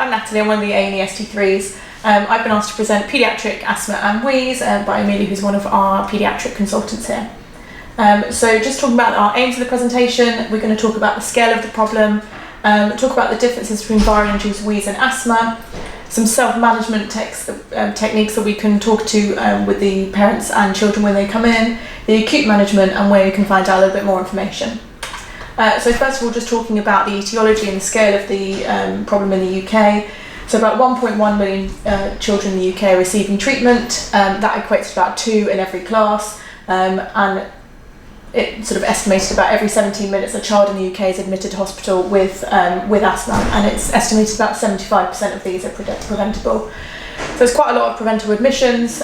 I'm Natalie, I'm one of the A&E ST3s. I've been asked to present paediatric asthma and wheeze by Amelia, who's one of our paediatric consultants here. So just talking about our aims of the presentation, we're going to talk about the scale of the problem, talk about the differences between viral-induced wheeze and asthma, some self-management techniques that we can talk to with the parents and children when they come in, the acute management, and where you can find out a little bit more information. So first of all, just talking about the etiology and the scale of the problem in the UK. So about 1.1 million children in the UK are receiving treatment. That equates to about 2 in every class, and it sort of estimated about every 17 minutes a child in the UK is admitted to hospital with asthma, and it's estimated about 75% of these are preventable. So there's quite a lot of preventable admissions,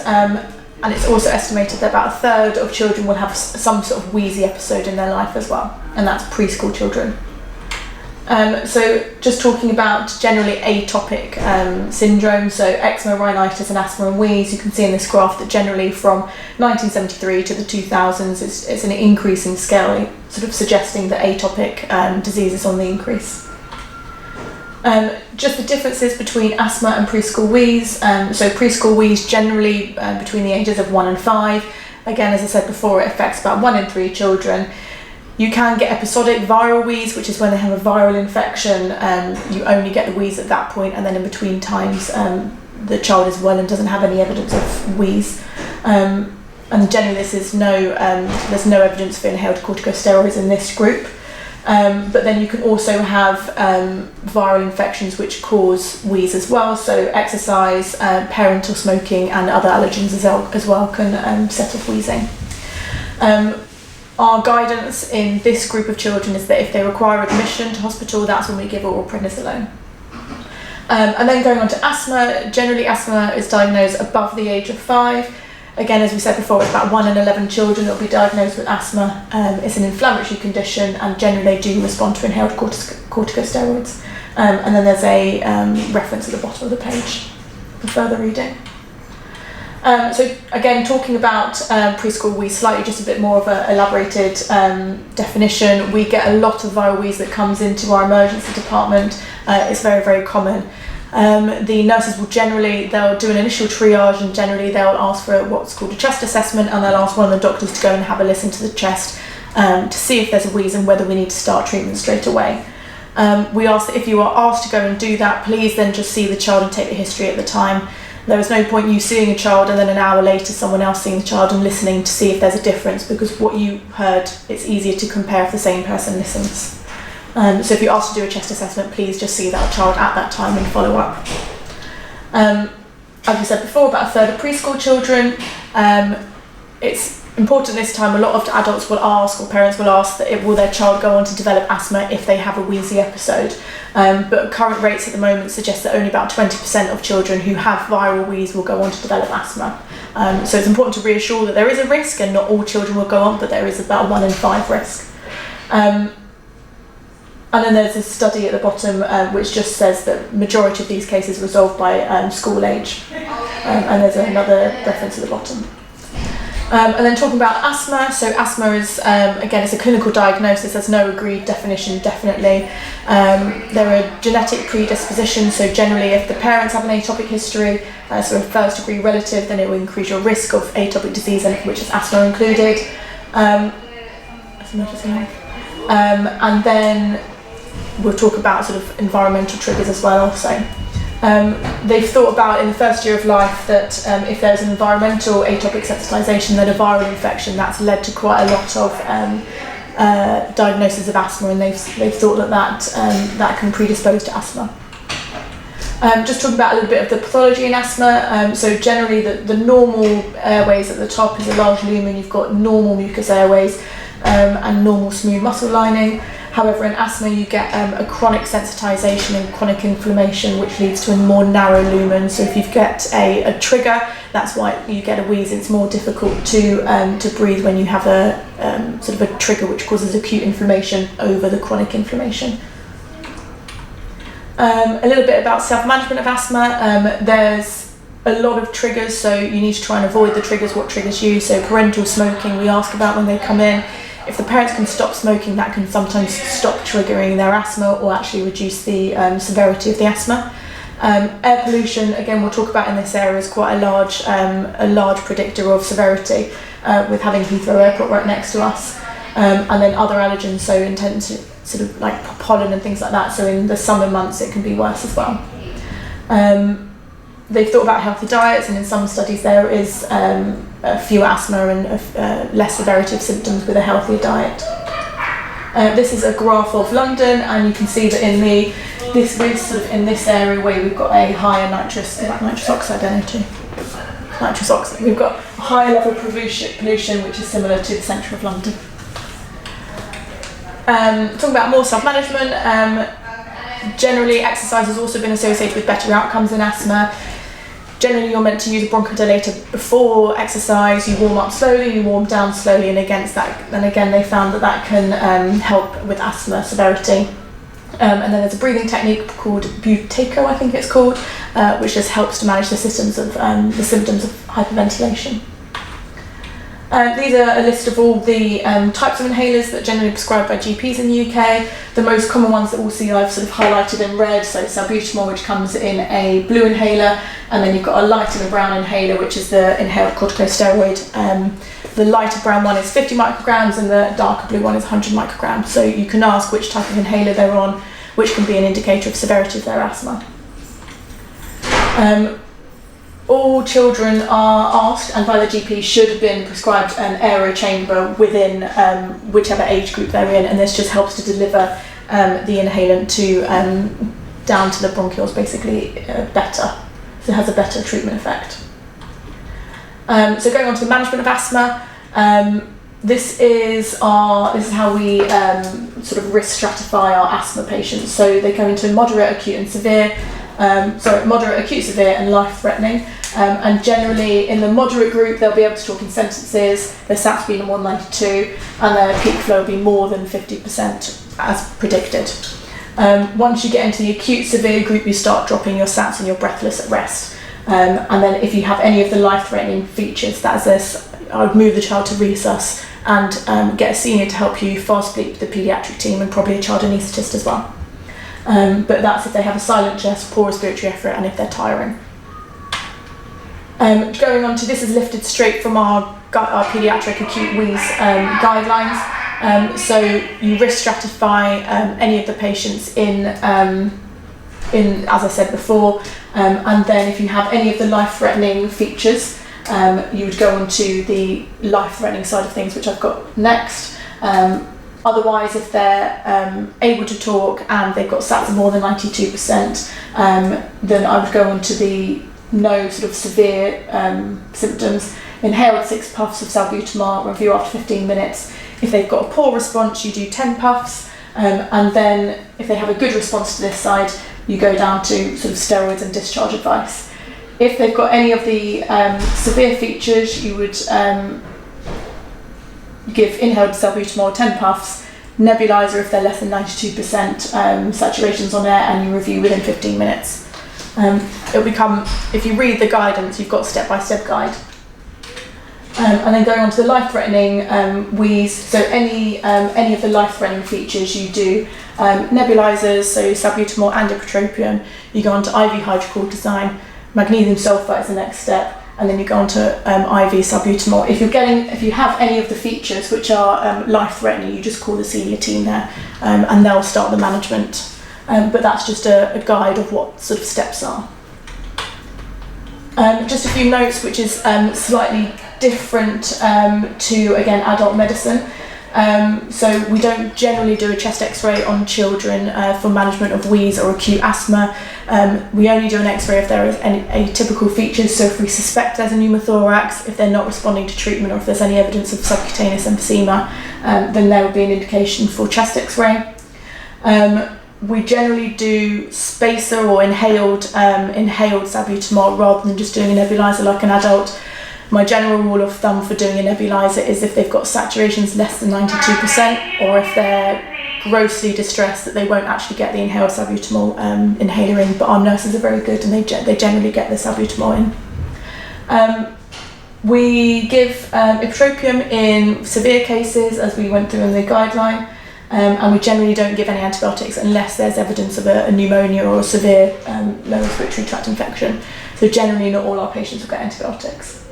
and it's also estimated that about a third of children will have some sort of wheezy episode in their life as well, and that's preschool children. So just talking about generally atopic syndrome, so eczema, rhinitis and asthma and wheeze, you can see in this graph that generally from 1973 to the 2000s it's an increasing scale, sort of suggesting that atopic disease is on the increase. Just the differences between asthma and preschool wheeze. So preschool wheeze generally between the ages of 1 and 5. Again, as I said before, it affects about 1 in 3 children. You can get episodic viral wheeze, which is when they have a viral infection. You only get the wheeze at that point, and then in between times the child is well and doesn't have any evidence of wheeze. And generally there's no evidence for inhaled corticosteroids in this group. But then you can also have viral infections which cause wheeze as well. So exercise, parental smoking and other allergens as well can set off wheezing. Our guidance in this group of children is that if they require admission to hospital, that's when we give oral prednisolone. And then going on to asthma, generally asthma is diagnosed above the age of 5. Again, as we said before, it's about 1 in 11 children that will be diagnosed with asthma. It's an inflammatory condition, and generally they do respond to inhaled corticosteroids. And then there's a reference at the bottom of the page for further reading. So again, talking about preschool wheeze, slightly just a bit more of an elaborated definition. We get a lot of viral wheeze that comes into our emergency department. It's very, very common. The nurses will they'll do an initial triage, and generally they'll ask for what's called a chest assessment, and they'll ask one of the doctors to go and have a listen to the chest to see if there's a wheeze and whether we need to start treatment straight away. We ask that if you are asked to go and do that, please then just see the child and take the history at the time. There is no point you seeing a child and then an hour later someone else seeing the child and listening to see if there's a difference, because what you heard, it's easier to compare if the same person listens. So if you're asked to do a chest assessment, please just see that child at that time and follow up. As we said before, about a third of preschool children. It's important this time, a lot of adults will ask, or parents will ask, that will their child go on to develop asthma if they have a wheezy episode. But current rates at the moment suggest that only about 20% of children who have viral wheeze will go on to develop asthma. So it's important to reassure that there is a risk, and not all children will go on, but there is about a 1 in 5 risk. And then there's a study at the bottom which just says that majority of these cases resolved by school age. And there's another reference at the bottom. And then talking about asthma, so asthma is, again, it's a clinical diagnosis, there's no agreed definition, definitely. There are genetic predispositions, so generally if the parents have an atopic history, so a first degree relative, then it will increase your risk of atopic disease, which is asthma included. And then we'll talk about sort of environmental triggers as well also. They've thought about in the first year of life that if there's an environmental atopic sensitization, then a viral infection, that's led to quite a lot of diagnosis of asthma, and they've thought that can predispose to asthma. Just talking about a little bit of the pathology in asthma. So generally the normal airways at the top is a large lumen, you've got normal mucous airways and normal smooth muscle lining. However, in asthma you get a chronic sensitization and chronic inflammation, which leads to a more narrow lumen. So if you get a trigger, that's why you get a wheeze. It's more difficult to breathe when you have a sort of a trigger which causes acute inflammation over the chronic inflammation. A little bit about self-management of asthma. There's a lot of triggers, so you need to try and avoid the triggers. What triggers you? So parental smoking we ask about when they come in. If the parents can stop smoking, that can sometimes stop triggering their asthma or actually reduce the severity of the asthma. Air pollution, again, we'll talk about in this area, is quite a large predictor of severity, with having Heathrow Airport right next to us. And then other allergens, so intense, sort of like pollen and things like that. So in the summer months, it can be worse as well. They've thought about healthy diets, and in some studies there is fewer asthma and less severity of symptoms with a healthier diet. This is a graph of London, and you can see that in this area where we've got a higher nitrous oxide energy. Nitrous oxide. We've got a higher level of pollution, which is similar to the centre of London. Talking about more self-management, generally exercise has also been associated with better outcomes in asthma. Generally, you're meant to use a bronchodilator before exercise. You warm up slowly, you warm down slowly, and again they found that can help with asthma severity. And then there's a breathing technique called Buteyko, I think it's called, which just helps to manage the symptoms of hyperventilation. These are a list of all the types of inhalers that are generally prescribed by GPs in the UK. The most common ones that we'll see I've sort of highlighted in red, so salbutamol, which comes in a blue inhaler, and then you've got a light and a brown inhaler, which is the inhaled corticosteroid. The lighter brown one is 50 micrograms and the darker blue one is 100 micrograms. So you can ask which type of inhaler they're on, which can be an indicator of severity of their asthma. All children are asked, and by the GP, should have been prescribed an Aerochamber within whichever age group they're in, and this just helps to deliver the inhalant to down to the bronchioles basically better. So it has a better treatment effect. So going on to the management of asthma, this is how we sort of risk stratify our asthma patients. So they go into moderate, acute, and severe. Moderate, acute, severe, and life-threatening. And generally, in the moderate group, they'll be able to talk in sentences. Their SATs will be 192, and their peak flow will be more than 50% as predicted. Once you get into the acute, severe group, you start dropping your SATs and you're breathless at rest. And then, if you have any of the life-threatening features, I would move the child to resus and get a senior to help you fast bleep the paediatric team, and probably a child anaesthetist as well. But that's if they have a silent chest, poor respiratory effort, and if they're tiring. Going on to this is lifted straight from our paediatric acute wheeze guidelines. So you risk stratify any of the patients in as I said before, and then if you have any of the life-threatening features, you would go on to the life-threatening side of things, which I've got next. Otherwise, if they're able to talk and they've got SATs of more than 92%, then I would go on to the no sort of severe symptoms. Inhaled 6 puffs of salbutamol, review after 15 minutes. If they've got a poor response, you do 10 puffs. And then if they have a good response to this side, you go down to sort of steroids and discharge advice. If they've got any of the severe features, you would give inhaled salbutamol 10 puffs, nebulizer if they're less than 92% saturations on air, and you review within 15 minutes. It'll become, if you read the guidance, you've got a step-by-step guide. And then going on to the life-threatening wheeze, so any of the life-threatening features you do nebulizers, so salbutamol and ipratropium. You go on to IV hydrocortisone, magnesium sulfate is the next step, and then you go on to IV salbutamol. If you have any of the features which are life-threatening, you just call the senior team there, and they'll start the management. But that's just a guide of what sort of steps are. Just a few notes, which is slightly different to, again, adult medicine. So we don't generally do a chest x-ray on children for management of wheeze or acute asthma. We only do an x-ray if there is any atypical features, so if we suspect there's a pneumothorax, if they're not responding to treatment, or if there's any evidence of subcutaneous emphysema, then there would be an indication for chest x-ray. We generally do spacer or inhaled salbutamol rather than just doing a nebulizer like an adult. My general rule of thumb for doing a nebulizer is if they've got saturations less than 92%, or if they're grossly distressed that they won't actually get the inhaled salbutamol inhaler in, but our nurses are very good and they generally get the salbutamol in. We give ipratropium in severe cases, as we went through in the guideline. And we generally don't give any antibiotics unless there's evidence of a pneumonia or a severe lower respiratory tract infection. So generally not all our patients will get antibiotics.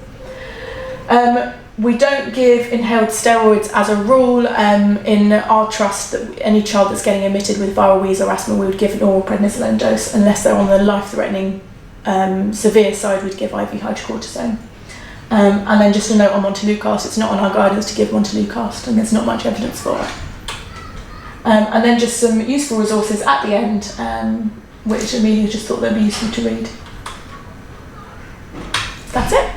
We don't give inhaled steroids as a rule. In our trust, that any child that's getting admitted with viral wheeze or asthma, we would give an oral prednisolone dose. Unless they're on the life-threatening severe side, we'd give IV hydrocortisone. And then just a note on montelukast, it's not on our guidance to give montelukast, and there's not much evidence for it. And then just some useful resources at the end, which Amelia just thought they'd be useful to read. That's it.